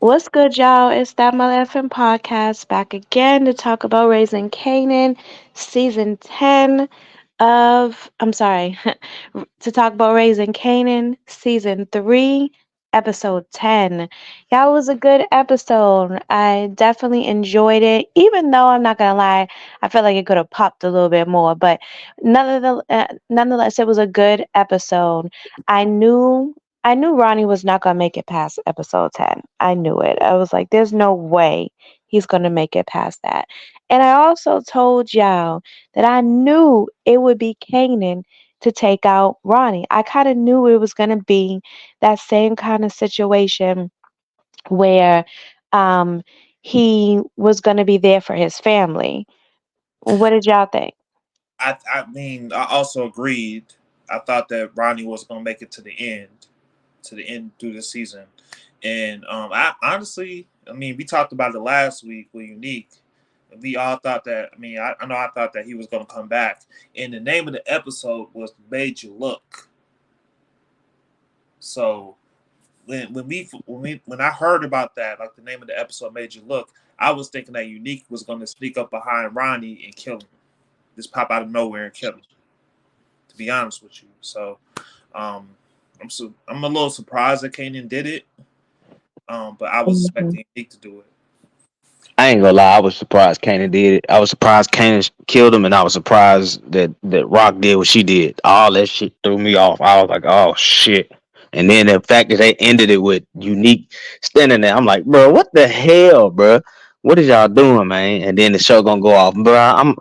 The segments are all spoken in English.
What's good, y'all? It's that Mother FM podcast back again to talk about Raising Kanan, season 10 I'm sorry, to talk about Raising Kanan, season 3, episode 10. Y'all, it was a good episode. I definitely enjoyed it, even though I'm not gonna lie, I felt like it could have popped a little bit more, but nonetheless, it was a good episode. I knew I knew Ronnie was not going to make it past episode 10. I knew it. I was like, there's no way he's going to make it past that. And I also told y'all that I knew it would be Kanan to take out Ronnie. I kind of knew it was going to be that same kind of situation where um, he was going to be there for his family. What did y'all think? I also agreed. I thought that Ronnie was going to make it to the end through the season, and I honestly, we talked about it last week with Unique. We all thought that. I know I thought that he was going to come back, and the name of the episode was "Made You Look." So when I heard about that, like the name of the episode "Made You Look," I was thinking that Unique was going to sneak up behind Ronnie and kill him, just pop out of nowhere and kill him. To be honest with you, so um, I'm a little surprised that Kanan did it, but I was Mhm. expecting Nick to do it. I ain't gonna lie, I was surprised Kanan did it. I was surprised Kanan killed him, and I was surprised that Rock did what she did. All that shit threw me off. I was like, oh shit. And then the fact that they ended it with Unique standing there, I'm like, bro, what the hell, bro? What is y'all doing, man? And then the show gonna go off, bro.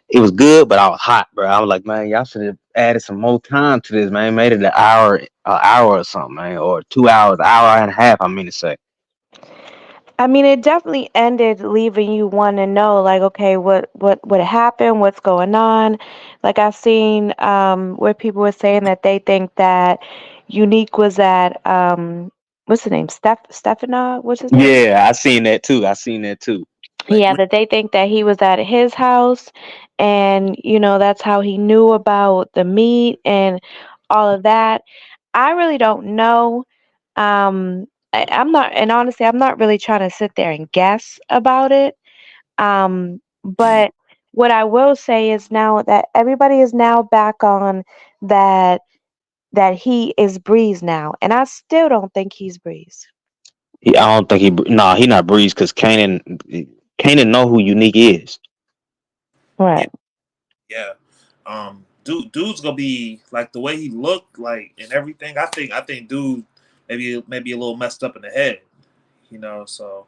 It was good, but I was hot, bro. I was like, man, y'all should have added some more time to this, man. Made it an hour or something, man, or 2 hours, hour and a half. I mean to say. I mean, it definitely ended leaving you want to know, like, okay, what happened? What's going on? Like, I've seen where people were saying that they think that Unique was at what's his name? Stefano? What's his name? Yeah, I seen that too. I seen that too. Yeah, Like, that they think that he was at his house, and that's how he knew about the meat and all of that. I really don't know. I'm not, and honestly, I'm not really trying to sit there and guess about it. But what I will say is now that everybody is now back on that he is Breeze now, and I still don't think he's Breeze. I don't think he not Breeze because Kanan know who Unique is. yeah, Right. yeah. Dude's gonna be like the way he looked, like and everything. I think dude maybe a little messed up in the head, So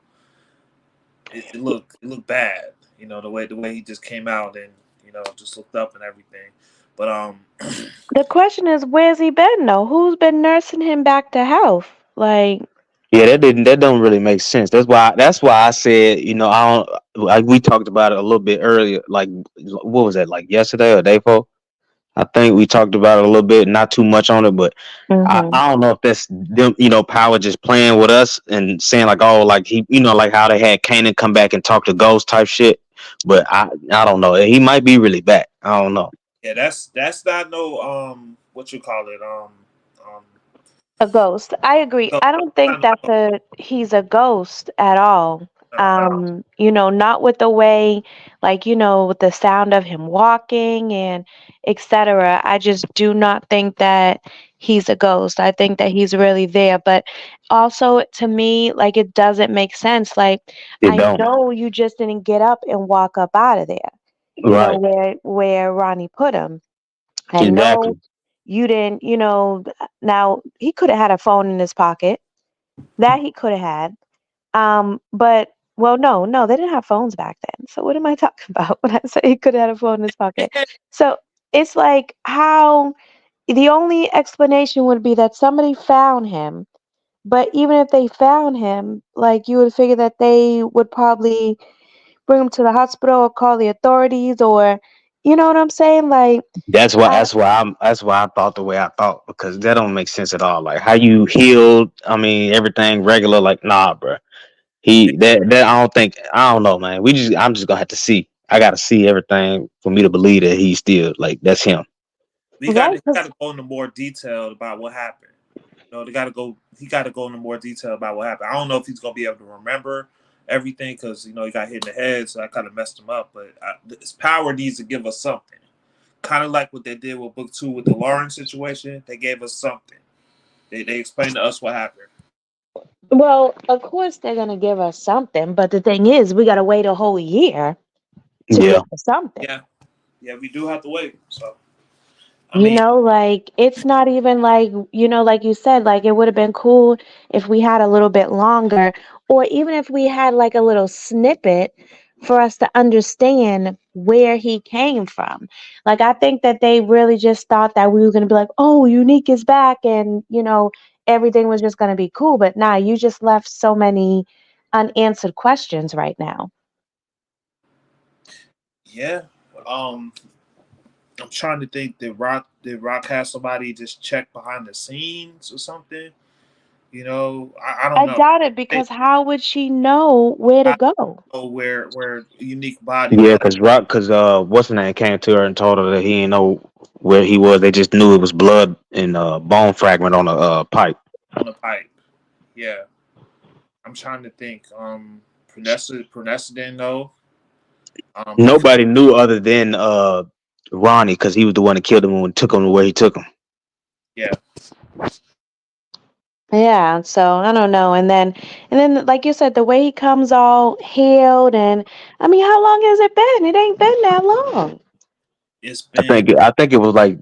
it looked bad, the way he just came out and just looked up and everything. But The question is, where's he been though? Who's been nursing him back to health? Like, Yeah, that don't really make sense. That's why I said, I don't like we talked about it a little bit earlier, like what was that, like yesterday or day before? I think we talked about it a little bit, not too much on it, but hmm I don't know if that's them, Power just playing with us and saying like, oh, like he, like how they had Kanan come back and talk to Ghost type shit. But I don't know. He might be really back. I don't know. yeah, that's not no what you call it um a ghost. I agree. go I don't think not that's no, he's a ghost at all. no. Not with the way, like, with the sound of him walking and etc. I just do not think that he's a ghost. I think that he's really there. But also to me, like, it doesn't make sense. Like, It I don't. know you just didn't get up and walk up out of there, Right. where Ronnie put him. I know Exactly. you didn't, now he could have had a phone in his pocket. That he could have had. But well, no, they didn't have phones back then. So what am I talking about when I say he could have had a phone in his pocket? So it's like how the only explanation would be that somebody found him. But even if they found him, like you would figure that they would probably bring him to the hospital or call the authorities or you know what I'm saying? Like That's why. I, That's why I thought the way I thought because that don't make sense at all. Like how you healed. I mean, everything regular. Like nah, bro. That I don't know, man. I'm just gonna have to see. I gotta see everything for me to believe that he's still like that's him. We got right, to 'cause got to go into more detail about what happened. You know, they got to go. He got to go into more detail about what happened. I don't know if he's gonna be able to remember everything because he got hit in the head, so that kind of messed him up. But his power needs to give us something, kind of like what they did with book 2 with the Lauren situation. They gave us something. They explained to us what happened. Well, of course they're gonna give us something, but the thing is, we gotta wait a whole year to Yeah. get the something. Yeah, yeah, we do have to wait. So I You mean, know, like it's not even like, like you said, like it would have been cool if we had a little bit longer, or even if we had like a little snippet for us to understand where he came from. Like, I think that they really just thought that we were going to be like, oh, Unique is back, and, everything was just going to be cool. But nah, you just left so many unanswered questions right now. yeah. Um, I'm trying to think. Did Rock have somebody just check behind the scenes or something? I don't I know. doubt it, Hey, because how would she know where to I go? don't know where Unique body Yeah, was. cause what's her name came to her and told her that he didn't know where he was. They just knew it was blood and bone fragment on a pipe. On the pipe. Yeah, I'm trying to think. Pronessa didn't know. He could. Nobody knew other than Ronnie, cause he was the one that killed him and took him to where he took him. Yeah, Yeah, so I don't know. And then like you said, the way he comes all healed, and I mean, how long has it been? It ain't been that long. it's I been, think I think it was like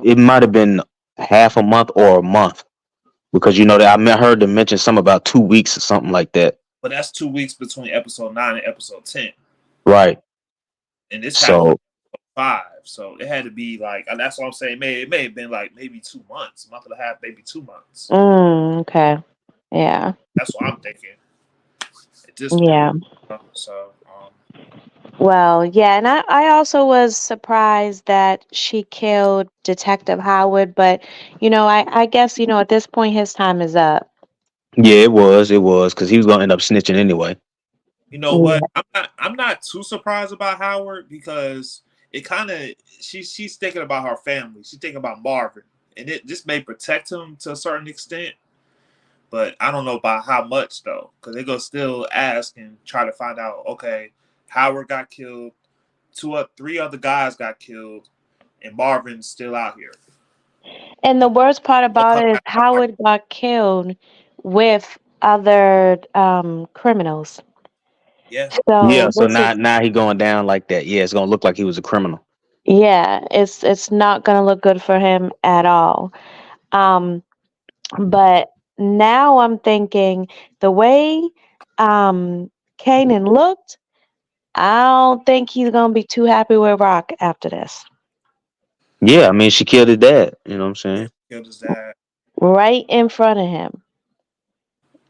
it might have been half a month or a month because that heard them mention something about 2 weeks or something like that. but that's 2 weeks between episode 9 and episode 10, Right. and this happened So like 5. So it had to be like, and that's what I'm saying. It may have been like maybe 2 months, month and a half, maybe 2 months. Okay. Yeah. That's what I'm thinking at this point. Yeah. So Well, yeah, and I also was surprised that she killed Detective Howard, but I guess, at this point his time is up. yeah, it was because he was gonna end up snitching anyway. you know what? Yeah. I'm not too surprised about Howard because it kind of she's thinking about her family. She's thinking about Marvin, and it this may protect him to a certain extent, but I don't know about how much though, because they're gonna still ask and try to find out. Okay, Howard got killed. Three other guys got killed, and Marvin's still out here. And the worst part Gonna about come it is back to Marvin. Howard got killed with other criminals. Yeah, Yeah. So So this is, now he going down like that. Yeah, it's gonna look like he was a criminal. yeah, it's not gonna look good for him at all. Um, but now I'm thinking the way Kanan looked, I don't think he's gonna be too happy with Rock after this. Yeah, I mean she killed his dad. You know what I'm saying? killed his dad. Right in front of him.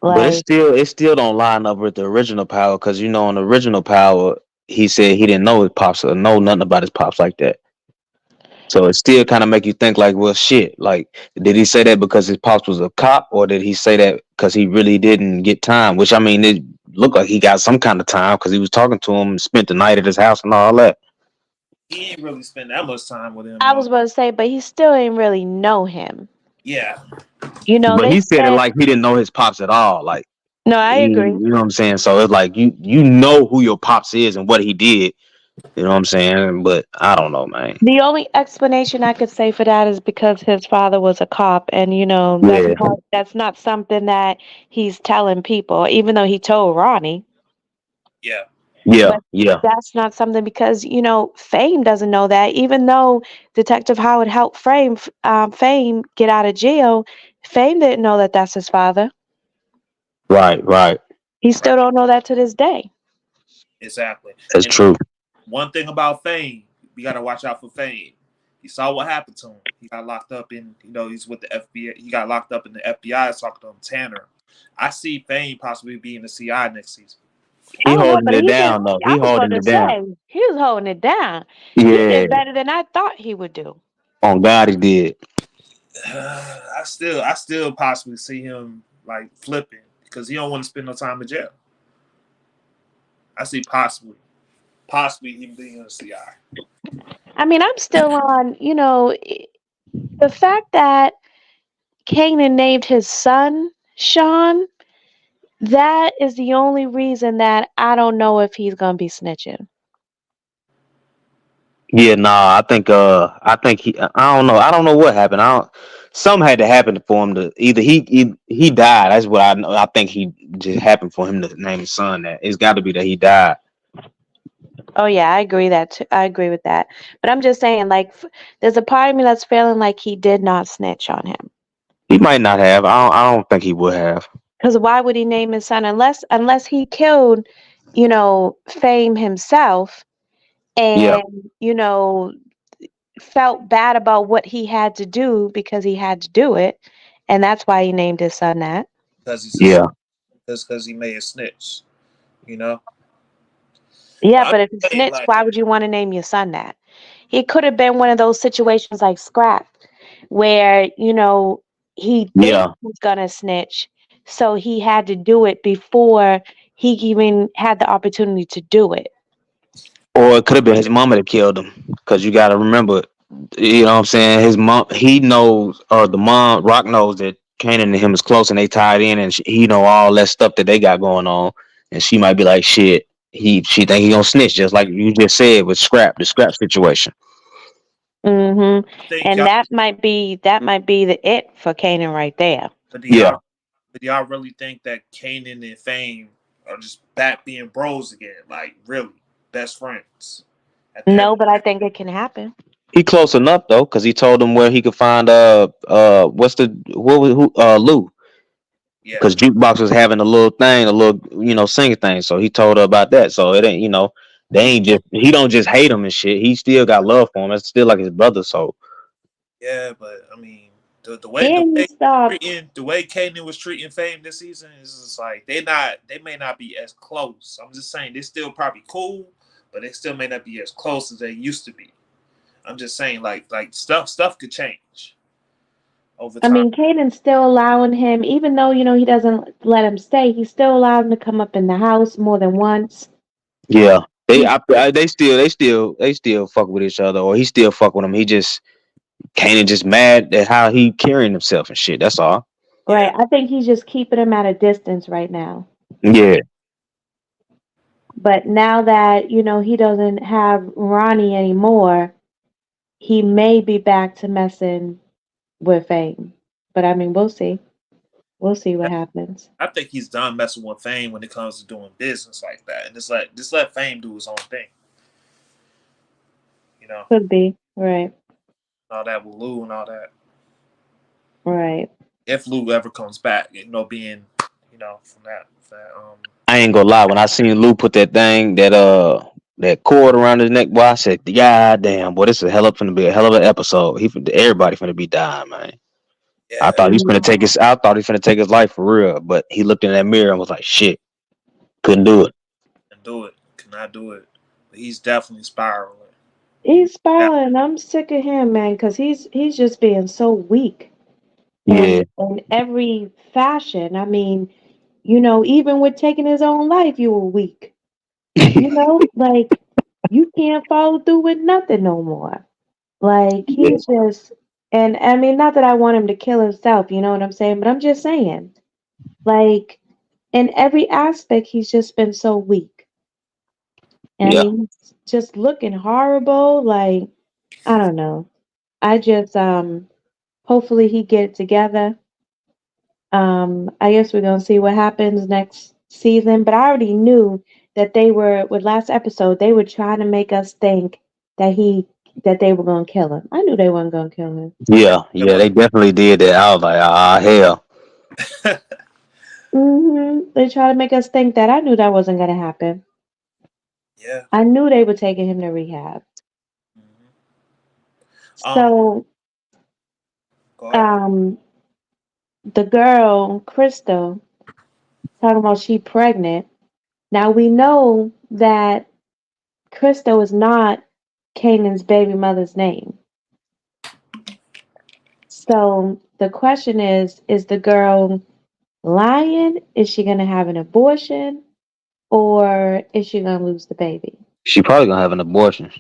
But Like, it still don't line up with the original Power because on the original Power he said he didn't know his pops or know nothing about his pops like that. So it still kind of make you think like, well, shit. Like, did he say that because his pops was a cop, or did he say that because he really didn't get time? Which I mean, it looked like he got some kind of time because he was talking to him and spent the night at his house and all that. He ain't really spend that much time with him I though. was about to say, but he still didn't really know him. Yeah, But They he said it said, like he didn't know his pops at all. Like, no, I agree. you know what I'm saying? So it's like you know who your pops is and what he did. You know what I'm saying? But I don't know, man. The only explanation I could say for that is because his father was a cop, and Yeah, that's not something that he's telling people, even though he told Ronnie. yeah. yeah, But yeah. that's not something, because Fame doesn't know that. Even though Detective Howard helped Fame get out of jail, Fame didn't know that that's his father. Right, right. He Right. still don't know that to this day. Exactly. That's And true. one thing about Fame, we got to watch out for Fame. You saw what happened to him. He got locked up in, he's with the FBI. He got locked up in the FBI talking to him, Tanner. I see Fame possibly being the CI next season. He Oh yeah, holding but it he did. down though. He I was holding about it to down. say he was holding it down. He Yeah, did better than I thought he would do. on God he did. I still possibly see him like flipping because he don't want to spend no time in jail. I see possibly him being a CI. I mean, I'm still on. The fact that Kanan named his son Sean, that is the only reason that I don't know if he's gonna be snitching. Yeah, nah, I think I don't know. I don't know what happened. I don't. Something had to happen for him to either he died. That's what I know. I think he just happened for him to name his son that. It's got to be that he died. Oh yeah, I agree that too. I agree with that. But I'm just saying, like, there's a part of me that's feeling like he did not snitch on him. He might not have. I don't think he would have. Because why would he name his son unless he killed, Fame himself Yeah. and felt bad about what he had to do because he had to do it, and that's why he named his son that. because he's a Yeah. because he made a snitch. You know, Yeah, but I'm but if he just saying snitched, like why would you want to name your son that? It could have been one of those situations like Scrap, where, he thinks Yeah. he's gonna snitch, so he had to do it before he even had the opportunity to do it. Or it could have been his mama that killed him. Because you got to remember, you know what I'm saying? His mom, he knows, the mom, Rock knows that Kanan and him is close and they tied in, and he know all that stuff that they got going on. And she might be like, shit, she think he gonna snitch, just like you just said with the Scrap situation. I think And y'all. that might be the it for Kanan right there. But do Yeah. y'all but y'all really think that Kanan and Fame are just back being bros again? Like really, best friends at the end? No, but I think it can happen. He close enough though, because he told him where he could find what's the what was who Lou, Yeah, because Jukebox was having a little thing, a little singing thing. So he told her about that. So it ain't they he ain't just he don't just hate him and shit. He still got love for him. It's still like his brother. So yeah, but I mean the And he way stopped. the way Kanan was treating Fame this season is just like they may not be as close. I'm just saying they're still probably cool, but they still may not be as close as they used to be. I'm just saying like stuff could change over I time. mean, Kanan's still allowing him, even though, he doesn't let him stay, he's still allowed him to come up in the house more than once. yeah, He's they still fuck with each other, or he still fuck with him. He just Kanan just mad at how he carrying himself and shit. That's all. Yeah, right. I think he's just keeping him at a distance right now. Yeah, But now that, he doesn't have Ronnie anymore, he may be back to messing with Fame. But I mean, we'll see. We'll see what happens. I think he's done messing with Fame when it comes to doing business like that, and just let Fame do his own thing. You know, Could be. Right. all that with Lou and all that. Right. If Lou ever comes back, being from that I ain't gonna lie. When I seen Lou put that thing that cord around his neck, boy, I said, "God damn, boy, this is finna be a hell of an episode. Everybody finna be dying, man." yeah, I thought he was finna take his life for real, but he looked in that mirror and was like, "Shit, couldn't do it." can do it, cannot do it. But he's definitely spiraling. He He's spiraling. I'm sick of him, man, because he's just being so weak Yeah, in every fashion. I mean, even with taking his own life, you were weak. Like you can't follow through with nothing no more. Like yeah, he's just, and I mean, not that I want him to kill himself, you know what I'm saying? But I'm just saying, like in every aspect, he's just been so weak. And I yeah, mean, he's just looking horrible. Like I don't know. I just hopefully he get it together. I guess we're gonna see what happens next season. But I already knew that they were with last episode. They were trying to make us think that that they were gonna kill him. I knew they weren't gonna kill him. yeah, give yeah. up. They definitely did that. I was like, ah, hell, They try to make us think that. I knew that wasn't gonna happen. Yeah. I knew they were taking him to rehab. hmm Um. So, Go ahead. um, the girl Crystal talking about she pregnant. Now we know that Crystal is not Kanan's baby mother's name. So the question is the girl lying? Is she going to have an abortion? Or is she going to lose the baby? she probably gonna have an abortion.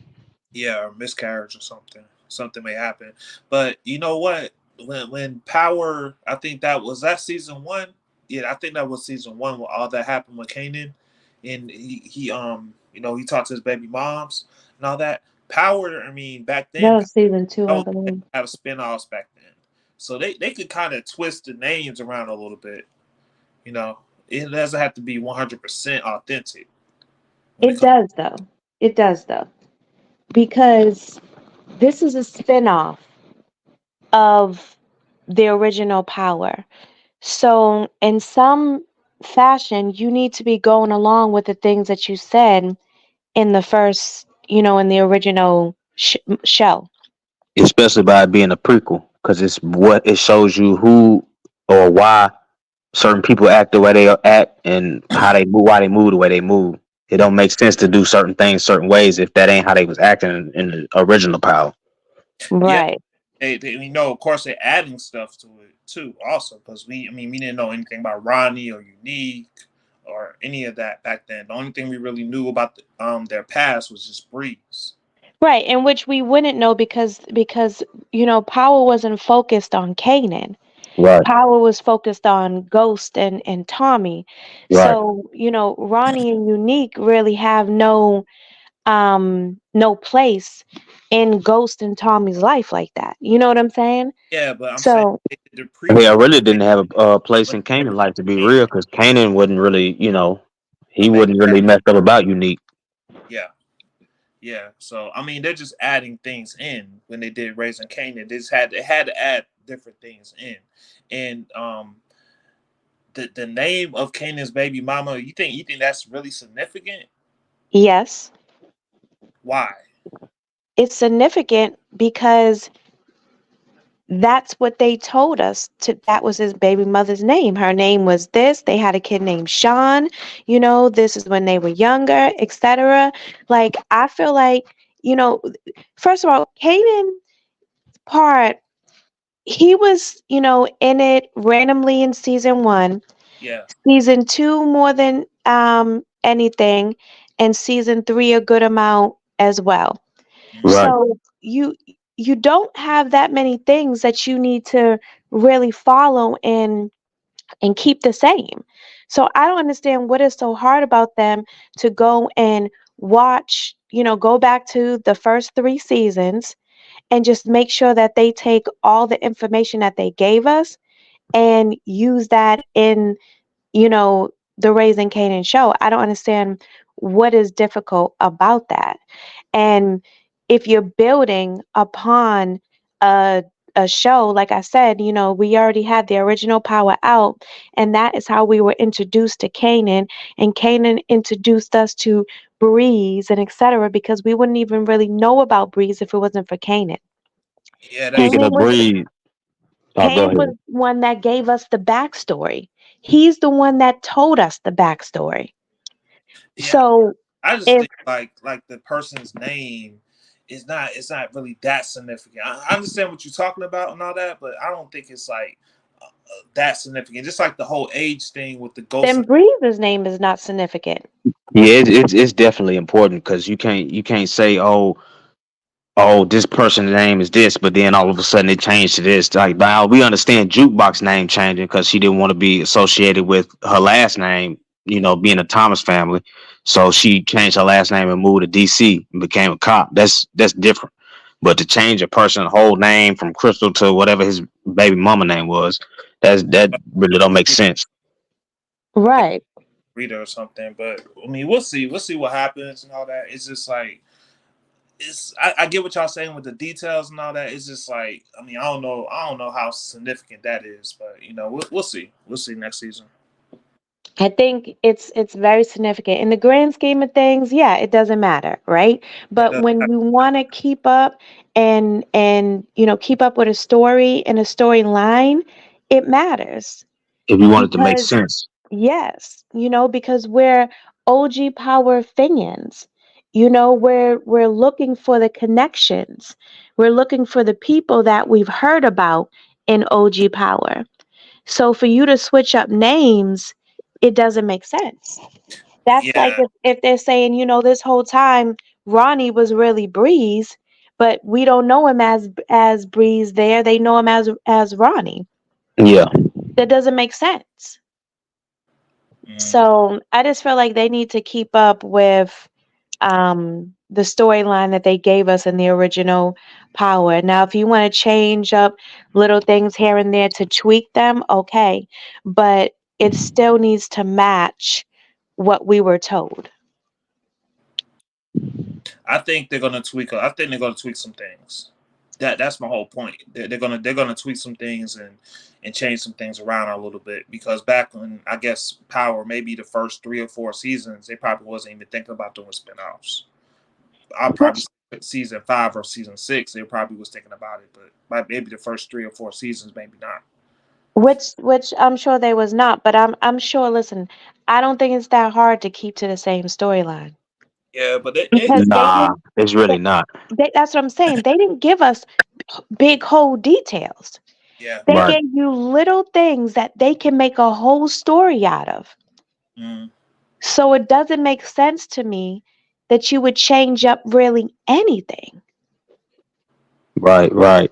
Yeah, or miscarriage or something. Something may happen. But you know what? when Power, I think that season one. Yeah, I think that was season one when all that happened with Kanan, and he talked to his baby moms and all that. Power, I mean, back That then, was season two, I Power believe. have spinoffs back then, so they could kind of twist the names around a little bit. You know, it doesn't have to be 100% authentic when it It comes. does though. It does though. Because this is a spin-off of the original Power. So, in some fashion, you need to be going along with the things that you said in the first, in the original show. especially by it being a prequel, because it's what it shows you who or why certain people act the way they act and how they move, why they move the way they move. It don't make sense to do certain things certain ways if that ain't how they was acting in the original Power. Yeah, Right. we know, of course, they're adding stuff to it too, also because we didn't know anything about Ronnie or Unique or any of that back then. The only thing we really knew about their past was just Breeze. Right, in which we wouldn't know because Power wasn't focused on Kanan. Right, Power was focused on Ghost and Tommy. right. So, Ronnie and Unique really have no place in Ghost and Tommy's life like that. You know what I'm saying? Yeah, but I'm saying So, the Yeah, I prequel really didn't have a place when in they Canaan life to be made real, because Canaan wasn't really, a he main wasn't really character. messed up about Unique. Yeah, yeah. So I mean, they're just adding things in when they did Raising Kanan. They had to add different things in, and the name of Kanan's baby mama. You think that's really significant? yes, Why? it's significant because that's what they told us that was his baby mother's name. Her name was this. They had a kid named Sean. This is when they were younger, etc. Like I feel like, you know, first of all, Kanan part he was, in it randomly in season 1, Yeah. season 2 more than anything, and season 3 a good amount as well. Hmm. Right. So you don't have that many things that you need to really follow and keep the same. So I don't understand what is so hard about them to go and watch, go back to the first 3 seasons and just make sure that they take all the information that they gave us and use that in, you know, the Raising Kanan show. I don't understand what is difficult about that. And if you're building upon a show, like I said, we already had the original Power out, and that is how we were introduced to Kanan, and Kanan introduced us to Breeze and etc. Because we wouldn't even really know about Breeze if it wasn't for Kanan. Yeah, that's Speaking Kanan of was Breeze, oh, go Kanan was ahead. one that gave us the backstory. He's the one that told us the backstory. yeah. So I just if think like the person's name is not it's not really that significant. I understand what you're talking about and all that, but I don't think it's like that significant. Just like the whole age thing with the ghost. then Breeze's name is not significant. Yeah, it's definitely important because you can't say, this person's name is this, but then all of a sudden it changed to this. Like now we understand Jukebox name changing because she didn't want to be associated with her last name, being a Thomas family. So she changed her last name and moved to DC and became a cop. That's different. But to change a person's whole name from Crystal to whatever his baby mama name was, that really don't make sense. I think Right. Rita or something. But I mean, we'll see. We'll see what happens and all that. It's just like I get what y'all saying with the details and all that. It's just like I mean I don't know how significant that is, but we'll see. We'll see next season. I think it's very significant in the grand scheme of things. Yeah, it doesn't matter, right? Yeah, it But does. when you want to keep up and keep up with a story and a storyline, it matters If you wanted to make because sense, yes, because we're OG Power fans. We're looking for the connections. We're looking for the people that we've heard about in OG Power. So for you to switch up names, it doesn't make sense. That's like Yeah, if they're saying, this whole time Ronnie was really Breeze, but we don't know him as Breeze there. They know him as Ronnie. Yeah. That doesn't make sense. Mm. So I just feel like they need to keep up with the storyline that they gave us in the original Power. Now, if you want to change up little things here and there to tweak them, okay, but it still needs to match what we were told. I think they're gonna tweak. I think they're gonna tweak some things. That's my whole point. They're gonna tweak some things and change some things around a little bit because back when I guess Power maybe the first 3 or 4 seasons they probably wasn't even thinking about doing spinoffs. I probably Which season 5 or season 6 they probably was thinking about it, but maybe the first 3 or 4 seasons maybe not. which I'm sure they was not, but I'm sure. Listen, I don't think it's that hard to keep to the same storyline Yeah, but because they Nah, didn't. it's really not. That's what I'm saying. They didn't give us big whole details. yeah. They Right. gave you little things that they can make a whole story out of. Mm. So it doesn't make sense to me that you would change up really anything. Right. Right.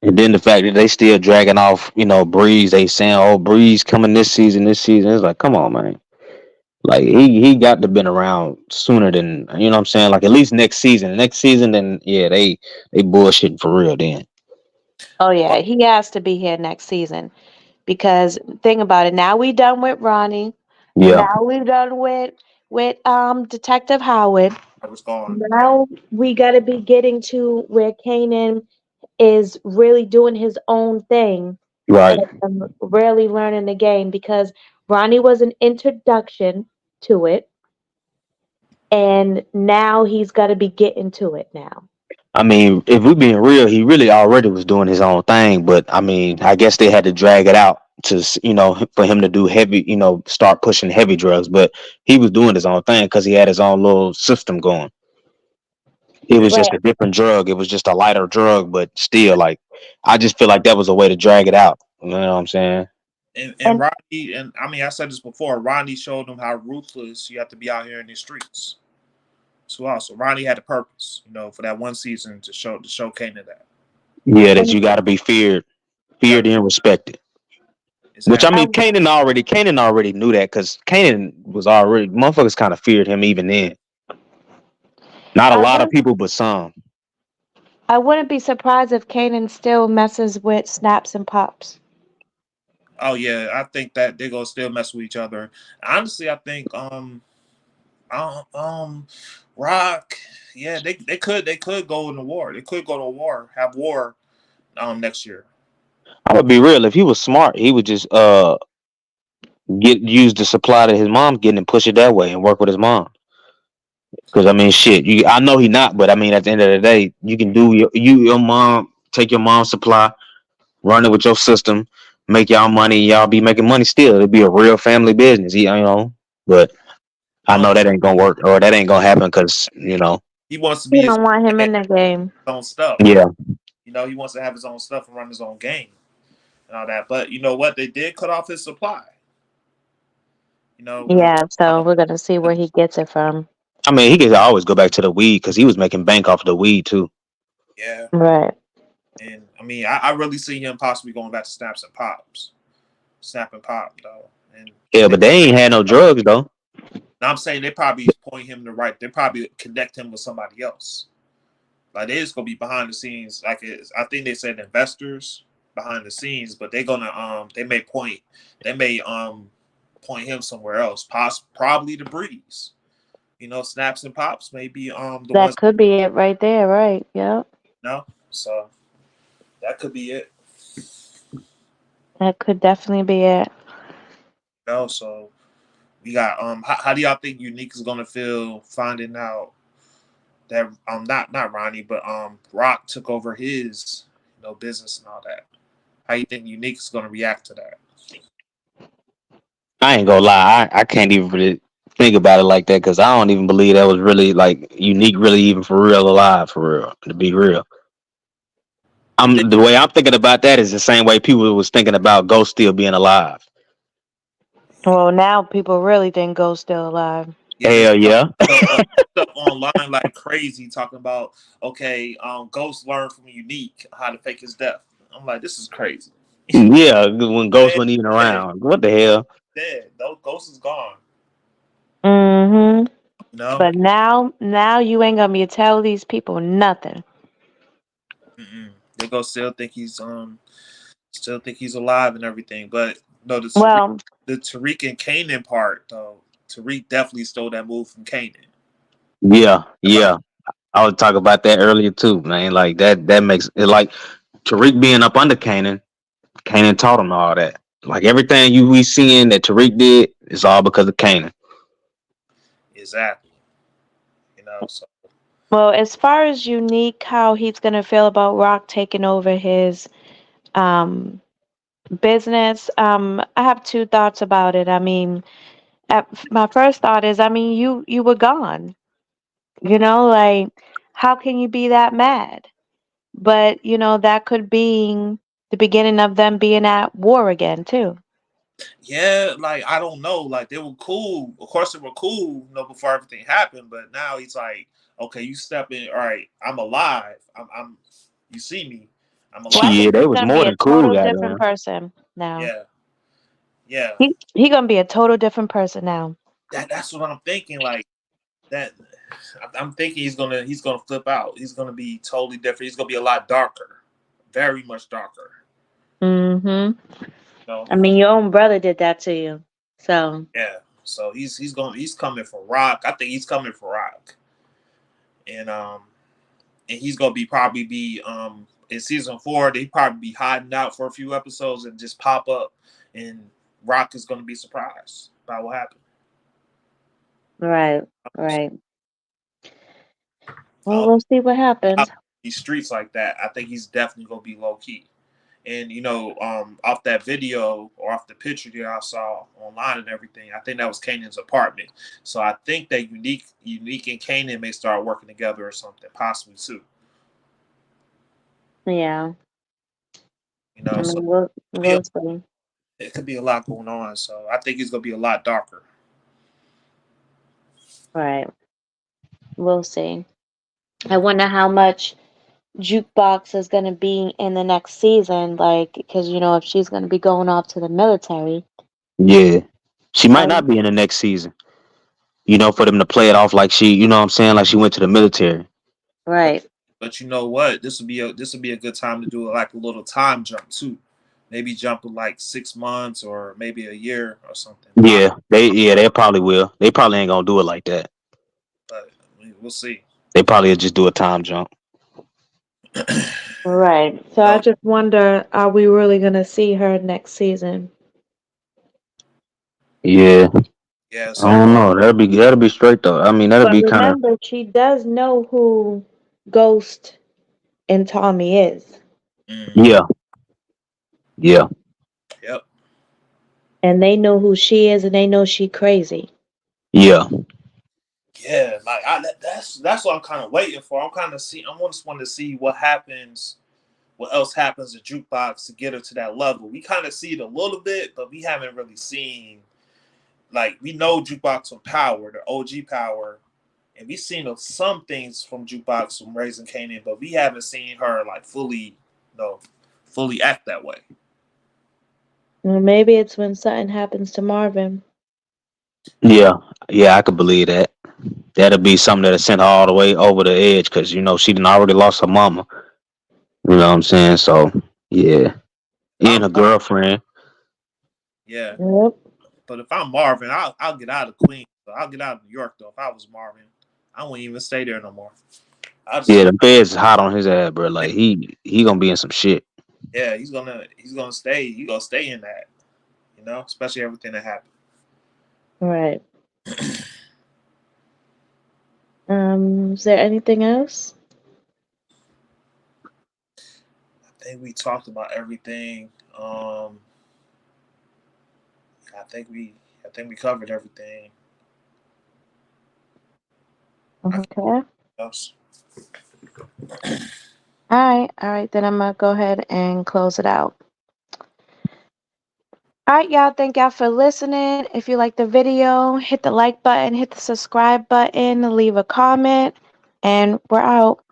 And then the fact that they still dragging off, Breeze. They saying, "Oh, Breeze coming this season." This season, it's like, come on, man. Like he got to been around sooner than what I'm saying. Like at least next season. Next season, then yeah, they bullshitting for real. Then Oh Well, yeah, he has to be here next season because think about it. Now we done with Ronnie. yeah, Now we done with Detective Howard. I was gone. Now we got to be getting to where Kanan is really doing his own thing right. and really learning the game because Ronnie was an introduction to it, and now he's got to be getting to it now. I mean, if we being real, he really already was doing his own thing. But I mean, I guess they had to drag it out for him to do heavy, start pushing heavy drugs. But he was doing his own thing because he had his own little system going. It And, was just Right. a different drug. It was just a lighter drug, but still, like, I just feel like that was a way to drag it out. You know what I'm saying? and And Rodney and I mean I said this before. Rodney showed them how ruthless you have to be out here in these streets. So also Ronnie had a purpose, for that one season to show Kanan that. Yeah, that and you got to be feared, You got to feared and respected. Which I exactly. mean, I Kanan already knew that because Kanan was already motherfuckers kind of feared him even then. Not a I lot of wouldn't people, but some. I wouldn't be surprised if Kanan still messes with snaps and pops. Oh yeah, I think that they're gonna still mess with each other. Honestly, I think um, um Rock, yeah, they could go in the war. They could go to war, have war next year. I'm gonna be real. If he was smart, he would just get use the supply that his mom's getting and push it that way and work with his mom. Because I mean, shit, I know he not, but I mean, at the end of the day, you can do your mom take your mom's supply, run it with your system, make y'all money, y'all be making money still. It'll be a real family business, But I Um, know that ain't gonna work or that ain't gonna happen because he wants to You be his don't want him own in the game. stuff. yeah, He wants to have his own stuff and run his own game and all that. But you know what? They did cut off his supply. Because Yeah, so we're gonna see where he gets it from. I mean, he could always go back to the weed because he was making bank off the weed too. yeah, Right. and I mean, I really see him possibly going back to snaps and pops, snap and pop though, Yeah, and they. but they ain't had no drugs though. Now I'm saying they probably point him to right. They probably connect him with somebody else. Like they just gonna be behind the scenes. I think they said investors behind the scenes, but they're gonna they may point him somewhere else. Probably the breeze. Snaps and pops may be the ones. That could be it right there, right? Yep. No, so that could be it. That could definitely be it. So we got how do y'all think Unique is gonna feel finding out that not Ronnie but Rock took over his business and all that? How you think Unique is gonna react to that? I ain't gonna lie, I can't even really think about it like that because I don't even believe that was really like unique, really even for real alive for real. To be real, You think I'm the way I'm thinking about that is the same way people was thinking about Ghost still being alive. Well, now people really think Ghost still alive. Yeah, this Hell yeah. stuff, stuff online like crazy talking about okay, Ghost learned from Unique how to fake his death. I'm like, this is crazy. Yeah, when Ghost Man, wasn't even dead. around. What the Ghost hell? dead. No, Ghost is gone. Mhm. You know. But now you ain't gonna be able to tell these people nothing. They go still think he's alive and everything. But no, Well, the Tariq and Kanan part though. Tariq definitely stole that move from Kanan. Yeah, About yeah. I was talking about that earlier too, man. Like that makes it like Tariq being up under Kanan. Kanan taught him all that. Like everything we seeing that Tariq did is all because of Kanan. exactly. So well, as far as Unique, how he's gonna feel about Rock taking over his um business, I have two thoughts about it. I mean, my first thought is, I mean, you were gone. Like how can you be that mad? But that could be the beginning of them being at war again too. yeah, like I don't know, like they were cool. Of course, they were cool, before everything happened. But now he's like, okay, you step in. All right, I'm alive. I'm. You see me. I'm Well, I alive. Shit, think they he's was gonna more be a than cool, total different goddamn. person now. Yeah, yeah. He gonna be a total different person now. That's what I'm thinking. Like that. I'm thinking he's gonna flip out. He's gonna be totally different. He's gonna be a lot darker, very much darker. Mhm. You know. I mean, your own brother did that to you. So, Yeah. So he's coming for Rock. I think he's coming for Rock, and he's gonna probably be in season 4. They probably be hiding out for a few episodes and just pop up, and Rock is gonna be surprised by what happened. right, right. Well, Uh, we'll see what happens. these streets like that, I think he's definitely gonna be low key. And off that video or off the picture that I saw online and everything, I think that was Kanan's apartment. So I think that Unique and Kanan may start working together or something, possibly too. Yeah. I So mean, we'll it could be a, we'll see. it could be a lot going on. So I think he's gonna be a lot darker. Right. We'll see. I wonder how much Jukebox is going to be in the next season, like, because if she's going to be going off to the military. Yeah. She might How? not be in the next season. For them to play it off like she, what I'm saying, like she went to the military. But Right. but you know what? This would be a good time to do like a little time jump too. Maybe jump in like 6 months or maybe a year or something. They probably will. They probably ain't gonna do it like that. But we'll see. They probably will just do a time jump. Right. So I So just wonder, are we really going to see her next season? Yeah. yeah, I so don't know. That'll be straight though. I mean, that'll But be kind of. remember, she does know who Ghost and Tommy is. mhm, Yeah. Yeah. yep. And they know who she is and they know she crazy. Yeah. Yeah, like that's what I'm kind of waiting for. I just want to see what happens, what else happens to Jukebox to get her to that level. We kind of see it a little bit, but we haven't really seen, like, we know Jukebox with power, the OG power, and we've seen some things from Jukebox from Raising Kanan, but we haven't seen her like fully act that way. Well, maybe it's when something happens to Marvin. Yeah. Yeah. I could believe that. That'll be something that'll send her all the way over the edge because she done already lost her mama. You know what I'm saying? So yeah, If and I'm her girlfriend. Yeah, Yep. but if I'm Marvin, I'll get out of Queens. So I'll get out of New York though. If I was Marvin, I wouldn't even stay there no more. I'll just Yeah, go. the feds is hot on his ass, bro. Like he gonna be in some shit. Yeah, he's gonna stay. He gonna stay in that. Especially everything that happened. Right. Is there anything else? I think we talked about everything. I think we I think we covered everything. I can't Okay. else. All right. All right. Then I'm going to go ahead and close it out. All right, y'all. Thank y'all for listening. If you like the video, hit the like button, hit the subscribe button, leave a comment, and we're out.